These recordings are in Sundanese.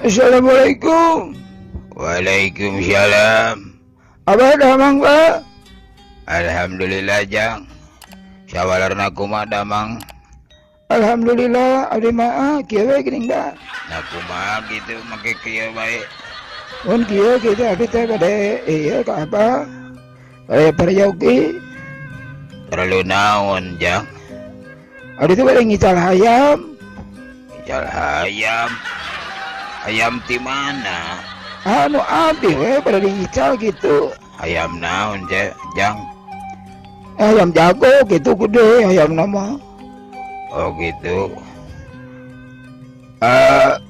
Assalamualaikum. Waalaikumsalam. Abah damang Pak. Alhamdulillah Jang. Sawalarna kumaha damang. Alhamdulillah abdi mah kieu we geuning da. Nah kumaha gitu make kieu bae. Mun kieu kitu abdi teh bade ieu ka apa? Peryogi. Perlu naon Jang? Abdi teh bade ngical hayam. Ical hayam. Hayam ti mana? Anu abdi we pada diical gitu. Hayam naon Jang? Ayam jago gitu gede ayam nama. Oh gitu.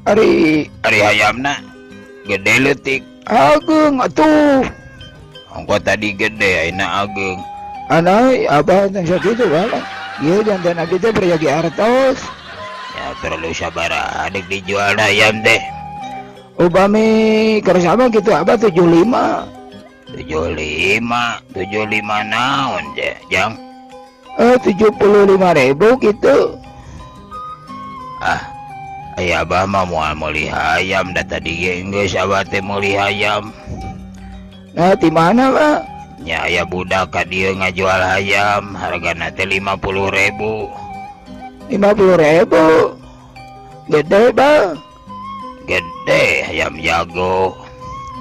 Ari Hayamna gede leutik. ageung atuh. Ongko tadi gede ayeuna ageung. Anai abah teh sakitu bae. Ieu janten abdi teh peryogi artos. Ya terlalu sabaraha dek dijual hayam teh. Upami kersama gitu abah 75. 75 naon Jang? 75.000 gitu. Aya abah mah moal meuli hayam da tadi ge geus abah teh meuli hayam. Nah di mana Pak? Nya aya budak ka dieu ngajual hayam, hargana teh 50.000. 50.000. Gede Pak. Gede hayam jago.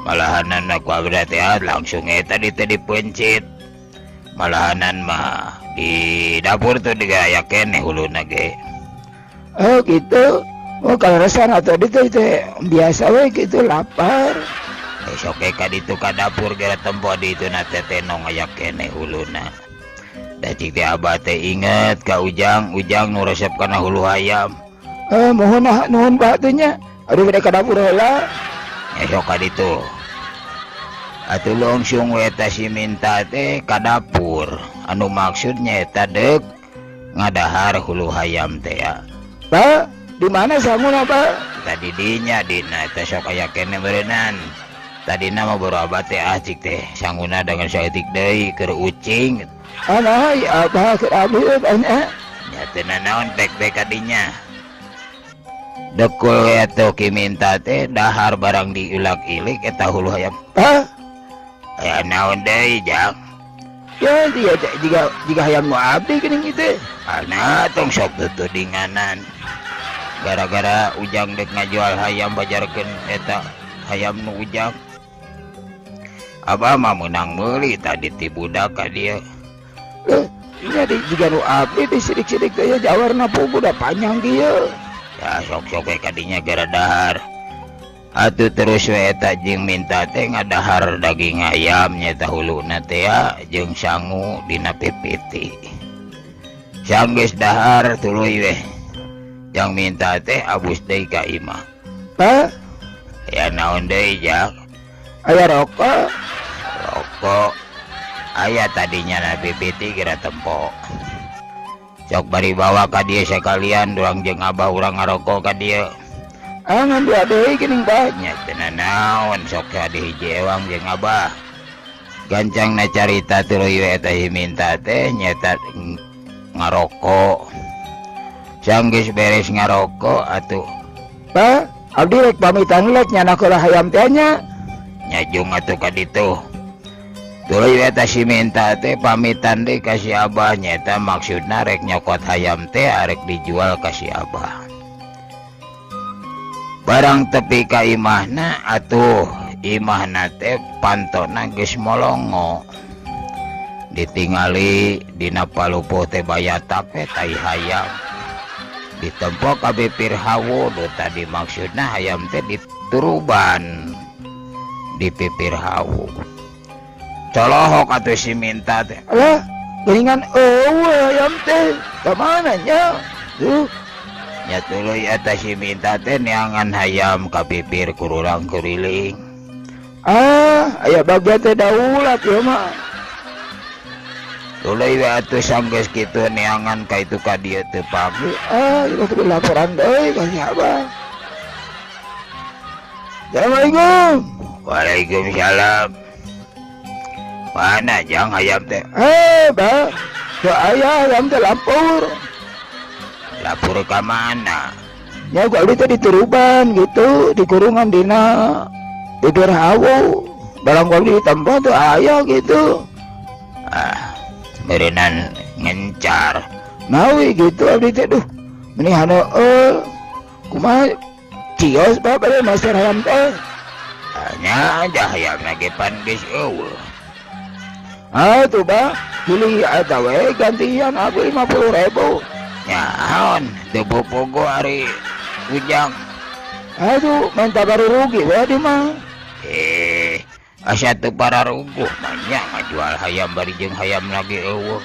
Malahanan aku abah teh langsung eta dipencit. Malahanan mah di dapur tuh digaya keneh huluna ge. Oh gitu. Oh kalau resan atau itu biasa we gitu lapar. Esok ka ditu ka dapur gara tempo di itu na tenong aya keneh huluna. Da cik teh abah teh inget ka Ujang nu resep kana hulu hayam. Nuhun Pak teh nya. Aduh bade ka dapur heula. Esok ka ditu. Atuh langsung we eta si minta teh ka dapur. Anu maksudnya eta deuk ngadahar hulu hayam teh ya. Pak, di mana sanguna Pak? Tadi dinya dina teh sok aya keneh beureunan. Tadina mah baru abah teh cik teh sanguna dengan saeutik deui keur ucing. Anai abah keur abdi banyak. Nya teu nanaon bek-bek kadinya. Dekul eta ki minta teh dahar barang diulag-ilik eta hulu hayam. Pak, Aya naon deui Jang? ya dia jika hayam nu abdi geuning kitu. Ana tong sok tutudinganan. Gara-gara Ujang dek ngajual hayam bajarkeun eta hayam nu Ujang. Abah mah meunang meuli tadi ti budak ka dieu. Nya jika nu abdi di sidik-sidik teh jawarna pugu da panjang kieu. Ya sok-sok we kadinya gara dahar. Atuh terus we eta jeung minta teh ngadahar daging ayam nyata huluna teh ya jeung sangu dina pipiti. Sanggeus dahar tuluy we. Jang minta teh abus deui ka imah. Pak, Ya naon deui Jang? aya rokok. Rokok aya tadinya na pipiti kira tempo. Sok bari bawa ka dieu sekalian durang jeung abah urang ngarokok ka dieu. Ngan dua deui geuning Pak. Nya teu naon sok ka di hiji ewang jeung abah. Gancangna carita tuluy we eta minta teh nyata ngarokok. Sanggeus beres ngarokok atuh Pak, abdi rek pamitan lek nyana keur hayam teh nya. nyajung atuh ka ditu. Tuluy we eta si minta teh pamitan deui ka si abah nyata maksudna rek nyokot hayam teh arek dijual ka si abah. Barang tepi ka imahna atuh imahna teh pantona geus molongo. Ditingali dina palupuh teh bayatak teh tai hayam. Ditempo ka bibir hawu tadi maksudna hayam teh dituruban di bibir hawu. Colohok atuh si minta teh. Alah, geuningan hayam teh. Ka mana nya? Tuh, Nya tuluy eta si minta teh neangan hayam ka bibir kururang kuriling. aya bagian teh daulat ieu mah. Tuluy we atuh sanggeus kitu neangan ka itu ka dieu teu pagi. Ieu teh laporan deui ka si abah. Assalamualaikum. Waalaikumsalam. Mana Jang hayam teh? Pak. Teu aya hayam teh lampur. Lapor ka mana? nya ku abdi teh dituruban gitu di kurungan dina tidur hawu barang ku abdi di tempat tuh aya gitu Berenan ngencar nawi gitu abdi teh duh menihan kumaha cios ba bade master hayam teh nya aja hayam lagi pan geus eueuh tuh ba pilih eta we gantian aku 50.000 nyaon teu pogo ari Ujang aduh minta baru rugi we di mah asa teu pararuguh banyak ngajual hayam bari jeung hayam lagi eueuh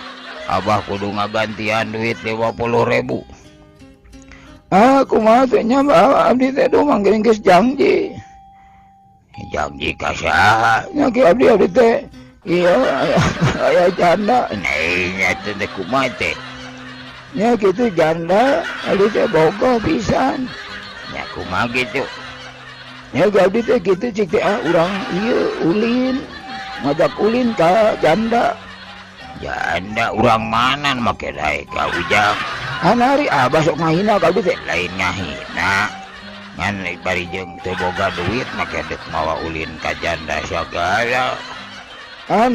abah kudu ngagantian duit 50.000 kumaha teh nya abdi teh duh manggiling geus janji ka saha nya ki abdi teh iya aya janda nya teh kumaha teh nya gitu janda abdi teh boga pisan nya kumaha gitu nya abdi teh gitu cik teh urang ieu ulin ngajak ulin ka janda urang mana make dae ka Ujang hanari abah sok ngahina ka abdi teh lain ngahina ngan bari jeung teu boga duit make deuk mawa ulin ka janda sagala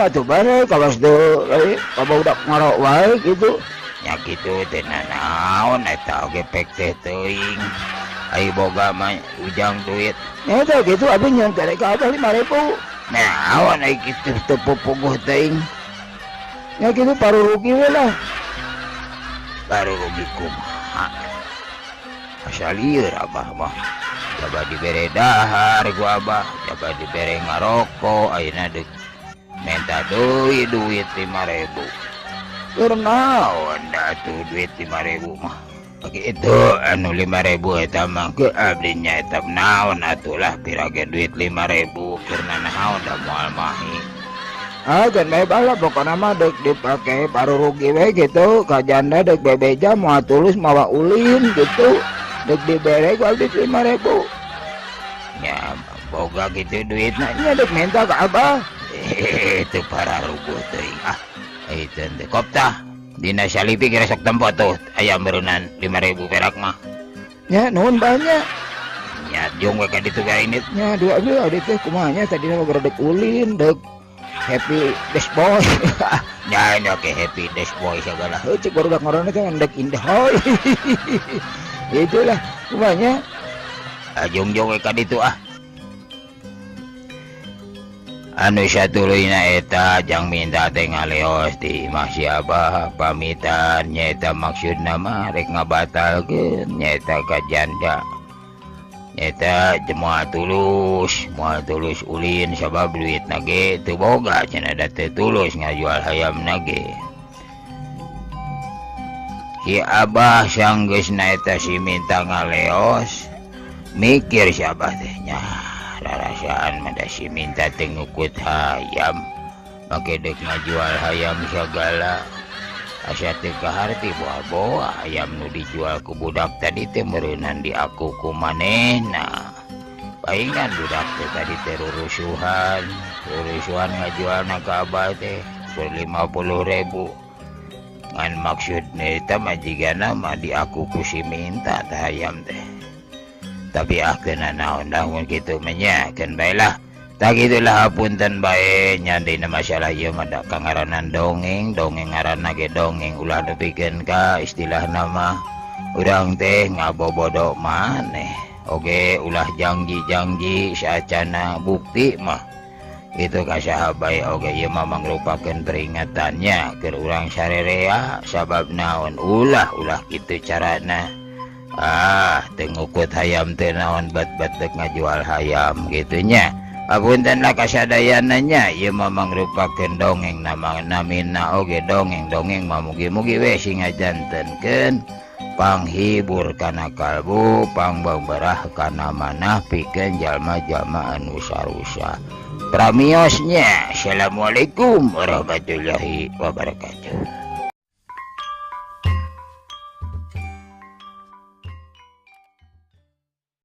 tuh bare kawas teu ka budak ngaro wae gitu nya kitu teh naon eta oge pek teh teuing ai boga mah Ujang duit nya teh gitu abdi nyeun teh ka abah 5.000 naon ai kitu teu pupuguh teuing nya gitu paru rugi we lah baru rugi kumaha asal lieur abah mah coba dibere dahar gua abah coba dibere ngaroko ayeuna deuk minta duit 5.000 keur naon da tuh duit 5.000 mah bagi itu anu 5.000 eta mah ke abdi nya eta naon atulah pirage duit 5.000 keur naon da moal mahi kan bae bala pokona mah deuk dipake paru rugi we gitu ka janda deuk bebeja moal tulus mawa ulin gitu deuk dibere ku abdi 5.000 nya boga gitu duitna nya deuk minta ka abah itu para ruguh teuing itu teh kopta dina salipi kira sok tempo tuh ayam berunan 5.000 perak mah nya nuhun banyak nya jong we ka ditu ga ini nya dua abdi teh kumaha nya tadi mah deuk ulin deuk happy dash boy nya ke happy dash boy segala cek baru dak ngorona teh ndek indah hoy itulah kumaha nya jong we ka ditu anu satuluyna eta jang minta teh ngaleos di imah si abah pamitan nyaeta maksudna mah rek ngabatalkeun nyaeta ka janda nyaeta moal tulus ulin sabab duitna ge teu boga cenah da teu tulus ngajual hayamna ge si abah sanggeusna eta si minta ngaleos mikir si abah teh nya rasaan mada si minta teh ngukut hayam make deuk ngajual hayam sagala asa teu kaharti boa-boa hayam nu dijual ku budak tadi teh meureunan di aku ku manehna paingan budak teh tadi teh rurusuhan ngajualna ka abah teh keur 50.000 ngan maksudna eta majigana mah di aku ku si minta teh hayam teh tapi akeuna naon dah mun kitu mah nya keun bae lah tak gitulah hapunten bae nya dina masalah ieu mah da kangaranan dongeng ngaranna ge dongeng ulah nepikeun ka istilah nama urang teh ngabobodo maneh oge ulah janji saacana bukti mah itu kasaha bae oge ieu mah mangrupakeun peringatannya keur urang sarerea sabab naon ulah kitu carana teu ngukut hayam teh naon bat-bat deuk ngajual hayam gitunya apuntenlah kasadayana nya ieu mah mangrupakeun dongeng namina oge dongeng mah mugi-mugi we sing ngajantenkeun panghibur kana kalbu pangbeuberah kana manah pikeun jalma-jalma anu sarusa pramiosnya assalamualaikum warahmatullahi wabarakatuh.